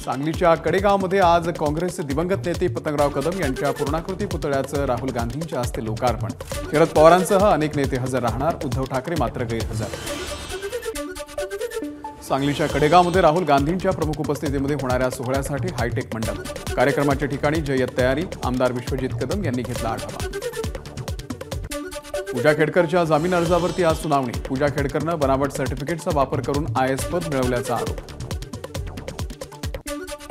सांगलीच्या कडेगावमध्ये आज काँग्रेसचे दिवंगत नेते पतंगराव कदम यांच्या पूर्णाकृती पुतळ्याचं राहुल गांधींच्या हस्ते लोकार्पण। शरद पवारांसह अनेक नेते हजर राहणार, उद्धव ठाकरे मात्र गैरहजर। सांगलीच्या कडेगावमध्ये राहुल गांधींच्या प्रमुख उपस्थितीमध्ये होणाऱ्या सोहळ्यासाठी हायटेक मंडप। कार्यक्रमाच्या ठिकाणी जय्यत तयारी, आमदार विश्वजित कदम यांनी घेतला आढावा। पूजा खेडकरच्या जामीन अर्जावरती आज सुनावणी। पूजा खेडकरनं बनावट सर्टिफिकेटचा वापर करून आयएस पद मिळवल्याचा आरोप।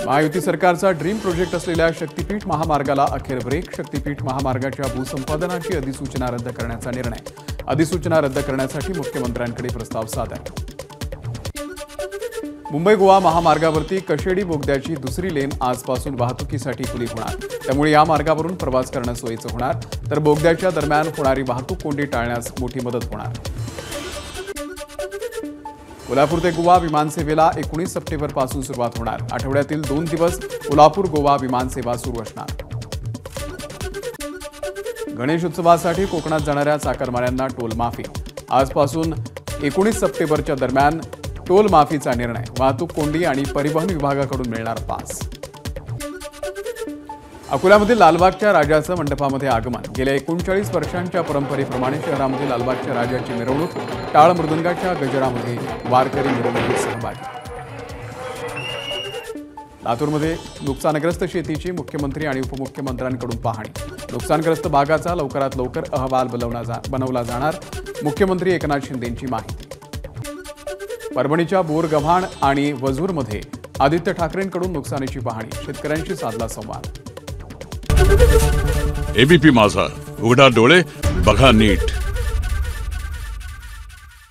महायुती सरकारचा ड्रीम प्रोजेक्ट असलेल्या शक्तीपीठ महामार्गाला अखेर ब्रेक। शक्तीपीठ महामार्गाच्या भूसंपादनाची अधिसूचना रद्द करण्याचा निर्णय। अधिसूचना रद्द करण्यासाठी मुख्यमंत्र्यांकडे प्रस्ताव सादर। मुंबई गोवा महामार्गावरती कशेडी बोगद्याची दुसरी लेन आजपासून वाहतुकीसाठी खुली होणार। त्यामुळे या मार्गावरून प्रवास करणं सोयीचं होणार, तर बोगद्याच्या दरम्यान होणारी वाहतूक कोंडी टाळण्यास मोठी मदत होणार। कोल्हापूर ते गोवा विमानसेवेला 19 सप्टेंबरपासून सुरुवात होणार। आठवड्यातील 2 दिवस कोल्हापूर गोवा विमानसेवा सुरू असणार। गणेश उत्सवासाठी कोकणात जाणाऱ्या चाकरमान्यांना टोल माफी। आजपासून 19 सप्टेंबरच्या दरम्यान टोल माफीचा निर्णय। वाहतूक कोंडी आणि परिवहन विभागाकडून मिळणार पास। अकोल्यामध्ये लालबागच्या राजाचं मंडपामध्ये आगमन। गेल्या 39 वर्षांच्या परंपरेप्रमाणे शहरामध्ये लालबागच्या राजाची मिरवणूक। टाळ मृदंगाच्या गजरामध्ये वारकरी मिरवणुकीत सहभागी। लातूरमध्ये नुकसानग्रस्त शेतीची मुख्यमंत्री आणि उपमुख्यमंत्र्यांकडून पाहणी। नुकसानग्रस्त भागाचा लवकरात लवकर अहवाल बनवला जाणार, मुख्यमंत्री एकनाथ शिंदेंची माहिती। परभणीच्या बोरगव्हाण आणि वझूरमध्ये आदित्य ठाकरेंकडून नुकसानीची पाहणी। शेतकऱ्यांशी साधला संवाद। एबीपी माझा, उघडा डोळे बघा नीट।